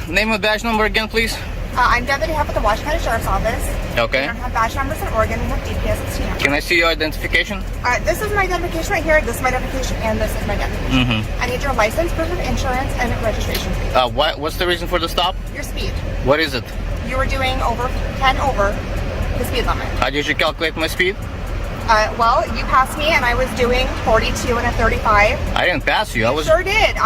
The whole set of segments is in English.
Name and badge number again, please. I'm Deputy Head with the Washington County Sheriff's Office. Okay. We don't have badge numbers in Oregon. We have DPS and TM. Can I see your identification? This is my identification right here. This is my identification, and this is my identification. I need your license, proof of insurance, and registration. What's the reason for the stop? Your speed. What is it? You were doing 10 over the speed limit. How did you calculate my speed? Well, you passed me, and I was doing 42 and a 35. I didn't pass you. You sure did.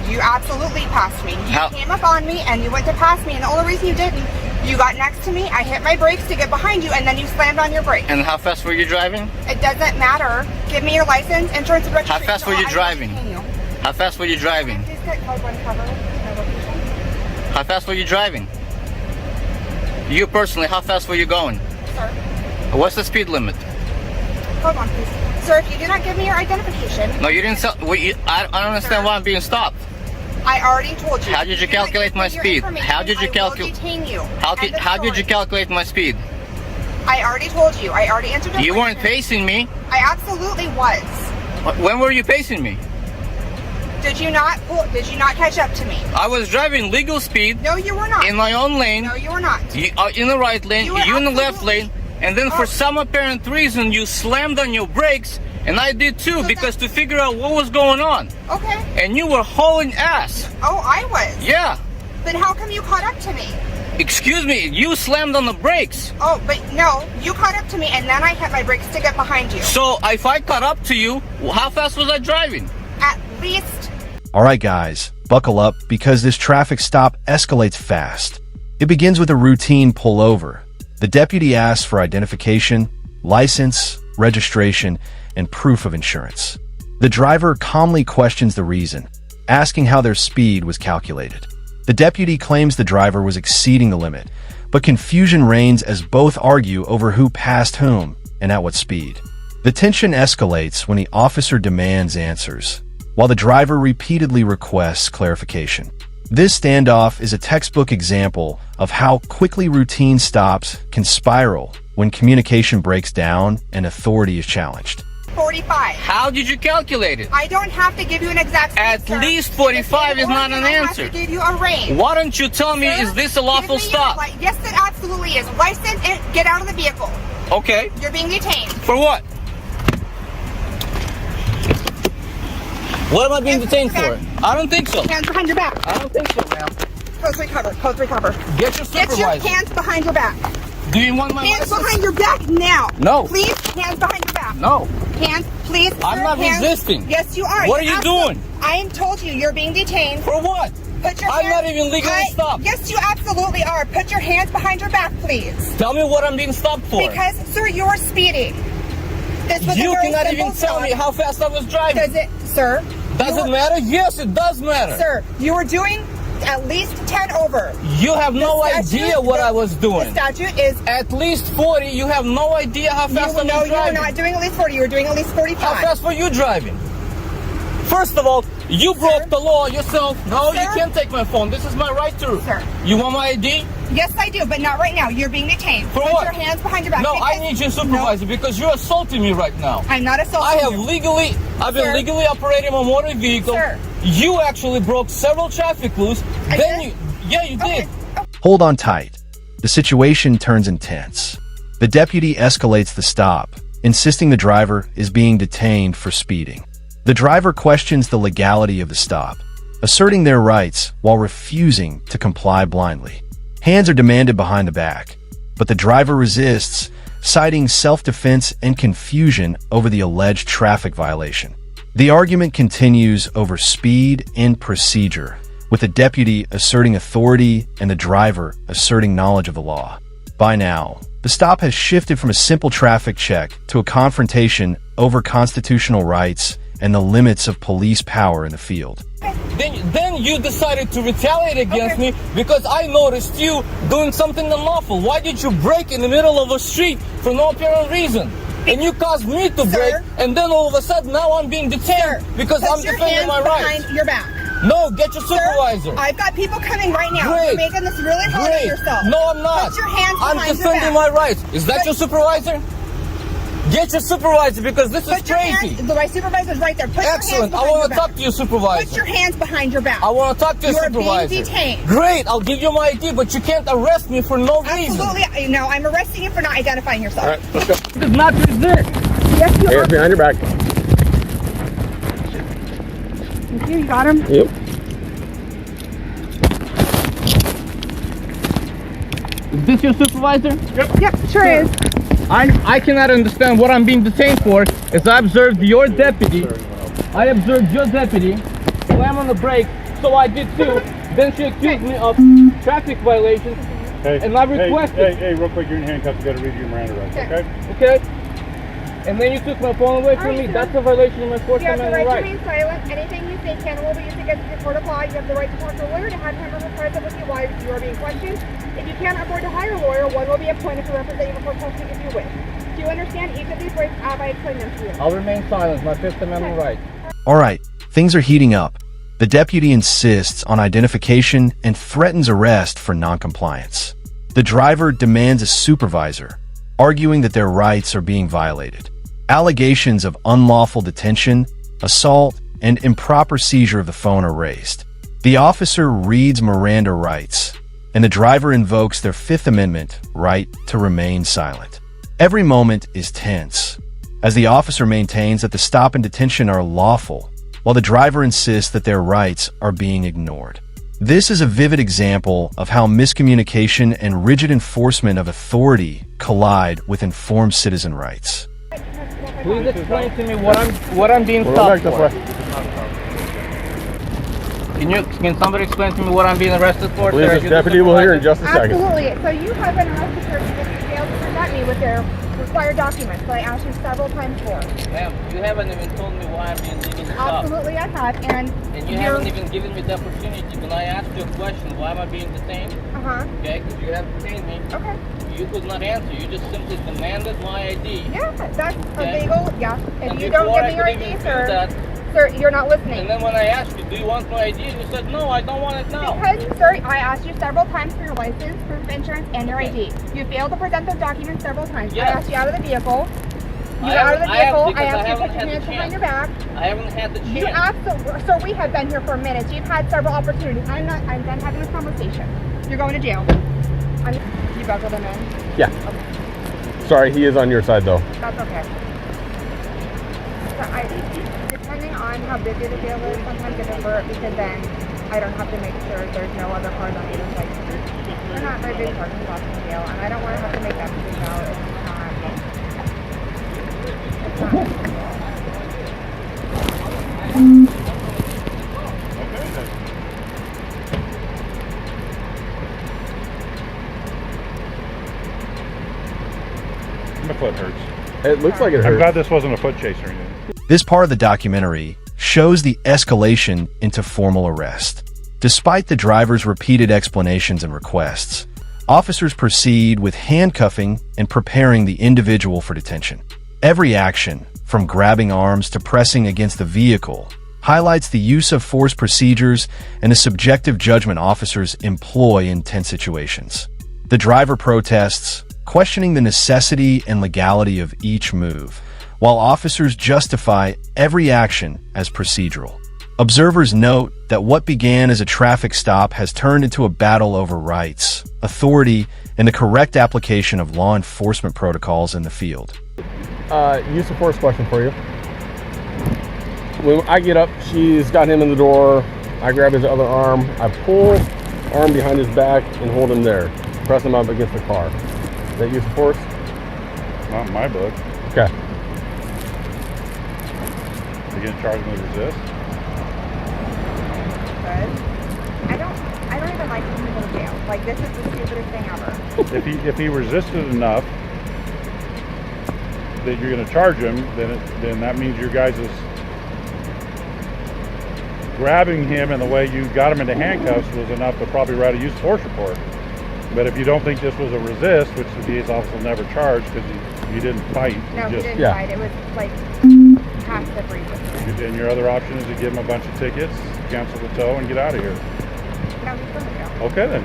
You absolutely passed me. You came up on me, and you went to pass me, and the only reason you didn't, you got next to me, I hit my brakes to get behind you, and then you slammed on your brakes. And how fast were you driving? It doesn't matter. Give me your license, insurance, and registration. How fast were you driving? How fast were you driving? Please get code 1 cover, my location. How fast were you driving? You personally, how fast were you going? Sir. What's the speed limit? Code 1, please. Sir, if you do not give me your identification... No, you didn't. I don't understand why I'm being stopped. I already told you. How did you calculate my speed? How did you calculate? Detain you. How did you calculate my speed? I already told you. I already answered your question. You weren't pacing me. I absolutely was. When were you pacing me? Did you not catch up to me? I was driving legal speed. No, you were not. In my own lane. No, you were not. You in the right lane. You in the left lane. And then for some apparent reason, you slammed on your brakes. And I did too, because to figure out what was going on. Okay. And you were hauling ass. Oh, I was? Yeah. Then how come you caught up to me? Excuse me, you slammed on the brakes. Oh, but no, you caught up to me, and then I hit my brakes to get behind you. So if I caught up to you, how fast was I driving? At least. All right, guys, buckle up because this traffic stop escalates fast. It begins with a routine pullover. The deputy asks for identification, license, registration, and proof of insurance. The driver calmly questions the reason, asking how their speed was calculated. The deputy claims the driver was exceeding the limit, but confusion reigns as both argue over who passed whom and at what speed. The tension escalates when the officer demands answers, while the driver repeatedly requests clarification. This standoff is a textbook example of how quickly routine stops can spiral when communication breaks down and authority is challenged. 45. How did you calculate it? I don't have to give you an exact speed, At sir. least 45 is not an answer. I have to give you a range. Why don't you tell me, is this a lawful stop? Yes, it absolutely is. License and get out of the vehicle. Okay. You're being detained. For what? What am I being detained for? I don't think so. Hands behind your back. I don't think so, ma'am. Code 3 cover. Code 3 cover. Get your supervisor. Get your hands behind your back. Do you want my hands license? behind your back now. No. Please, hands behind your back. No. Hands, please. I'm not resisting. Yes, you are. What are you doing? I am told you you're being detained. For what? Put your I'm not even legally stopped. Yes, you absolutely are. Put your hands behind your back, please. Tell me what I'm being stopped for. Because, sir, you're speeding. This was You a very cannot even simple tell me stop. how fast I was driving. Does it, sir? Does it matter? Yes, it does matter. Sir, you were doing at least 10 over. You have no idea what I was doing. The statute is... At least 40, you have no idea how fast I was driving. No, you were not doing at least 40, you were doing at least 45. How fast were you driving? First of all, you broke the law yourself. No, Sir? you can't take my phone. This is my right to. Sir. You want my ID? Yes, I do, but not right now. You're being detained. For Put what? your hands behind your back. No, I need your supervisor because you're assaulting me right now. I'm not assaulting I've been legally operating a motor vehicle. Sir. You actually broke several traffic rules. I Then did? you did. Hold on tight. The situation turns intense. The deputy escalates the stop, insisting the driver is being detained for speeding. The driver questions the legality of the stop, asserting their rights while refusing to comply blindly. Hands are demanded behind the back, but the driver resists, citing self-defense and confusion over the alleged traffic violation. The argument continues over speed and procedure, with the deputy asserting authority and the driver asserting knowledge of the law. By now, the stop has shifted from a simple traffic check to a confrontation over constitutional rights and the limits of police power in the field. Then you decided to retaliate against me because I noticed you doing something unlawful. Why did you brake in the middle of a street for no apparent reason? And you caused me to brake, and then all of a sudden now I'm being detained because I'm defending my rights. Behind your back. No, get your supervisor. Sir, I've got people coming right now. Great. You're making this really hard on yourself. No, I'm not. Put your hands I'm behind your defending back. my rights. Is that your supervisor? Get your supervisor because this is Put your crazy. hands, my supervisor's right there. Put Excellent. your I hands want to behind talk to your supervisor. Put your hands behind your back. I want to talk to your supervisor. You are being detained. Great. I'll give you my ID, but you can't arrest me for no reason. Absolutely. No, I'm arresting you for not identifying yourself. All right, let's go. This is not resist. Yes, you are. Hands behind your back. Thank you. You got him? Yep. Is this your supervisor? Yep, sure is. I cannot understand what I'm being detained for. As I observed your deputy, I observed your deputy slam on the brake, so I did too. Then she accused me of traffic violations, and I requested. Hey, real quick, you're in handcuffs. You got to read your Miranda rights, okay? Okay. And then you took my phone away from me. That's a violation of my Fourth You have the Amendment right to right. remain silent. Anything you say can will be used against you in court of law. You have the right to talk to a lawyer to have him or her present with you while you are being questioned. If you can't afford to hire a lawyer, one will be appointed to represent you before custody if you wish. Do you understand each of these rights as I explained them to you? I'll remain silent. My Fifth Amendment right. All right, things are heating up. The deputy insists on identification and threatens arrest for noncompliance. The driver demands a supervisor, arguing that their rights are being violated. Allegations of unlawful detention, assault, and improper seizure of the phone are raised. The officer reads Miranda rights, and the driver invokes their Fifth Amendment right to remain silent. Every moment is tense, as the officer maintains that the stop and detention are lawful, while the driver insists that their rights are being ignored. This is a vivid example of how miscommunication and rigid enforcement of authority collide with informed citizen rights. Please explain to me what I'm being stopped for. Can somebody explain to me what I'm being arrested for? Please, this deputy will hear in just a second. Absolutely. So you have been arrested for because you failed to present me with their required documents that I asked you several times for. Ma'am, you haven't even told me why I'm being legally stopped. Absolutely, I have. And you haven't even given me the opportunity. When I asked you a question, why am I being detained? Okay, because you have detained me. Okay. You could not answer. You just simply demanded my ID. Yeah, that's Okay. illegal. Yeah. If And you don't before give I me your could ID, even do sir, that, sir, you're not listening. and then when I asked you, do you want my ID? And you said, no, I don't want it now. Because, sir, I asked you several times for your license, proof of insurance, and your ID. You failed to present those documents several times. Yes. I asked you out of the vehicle. You I got out of the haven't- I have vehicle. I because I asked you to haven't put your had the hands behind chance. your back. I haven't had the chance. You absolutely, sir, we have been here for minutes. You've had several opportunities. I'm done having this conversation. You're going to jail. You buckled him in? Yeah. Sorry, he is on your side though. That's okay. So depending on how busy the jail is, sometimes I prefer it because then I don't have to make sure there's no other cars on either side. They're not very big parking spots in jail, and I don't want to have to make that decision out. It's not. My foot hurts. It looks like it I'm glad hurts. this wasn't a foot chase or anything. This part of the documentary shows the escalation into formal arrest. Despite the driver's repeated explanations and requests, officers proceed with handcuffing and preparing the individual for detention. Every action, from grabbing arms to pressing against the vehicle, highlights the use of force procedures and the subjective judgment officers employ in tense situations. The driver protests, questioning the necessity and legality of each move, while officers justify every action as procedural. Observers note that what began as a traffic stop has turned into a battle over rights, authority, and the correct application of law enforcement protocols in the field. Use of force question for you. When I get up, she's got him in the door. I grab his other arm. I pull arm behind his back and hold him there. Press him up against the car. Is that use of force? Not in my book. Okay. You gonna charge him with resist? I don't even like when people go to jail. Like, this is the stupidest thing ever. If he resisted enough that you're gonna charge him, then that means your guys is grabbing him and the way you got him into handcuffs was enough to probably write a use of force report. But if you don't think this was a resist, which the DA's office will never charge because you didn't fight. No, you he just, didn't yeah. fight. It was like passive resistance. And your other option is to give him a bunch of tickets, cancel the tow, and get out of here. No, he's going to jail. Okay then.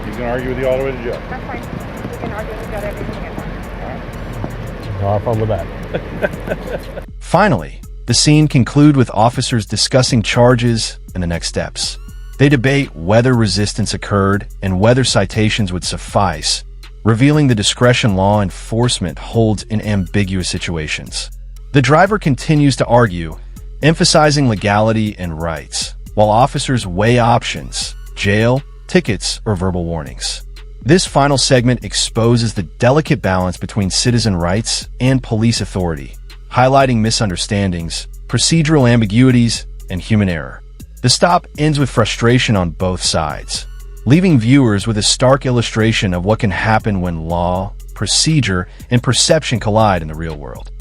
He's gonna argue with you all the way to jail. That's fine. We can argue with each other everything again. All right. I'll have fun with that. Finally, the scene concludes with officers discussing charges and the next steps. They debate whether resistance occurred and whether citations would suffice, revealing the discretion law enforcement holds in ambiguous situations. The driver continues to argue, emphasizing legality and rights, while officers weigh options: jail, tickets, or verbal warnings. This final segment exposes the delicate balance between citizen rights and police authority, highlighting misunderstandings, procedural ambiguities, and human error. The stop ends with frustration on both sides, leaving viewers with a stark illustration of what can happen when law, procedure, and perception collide in the real world.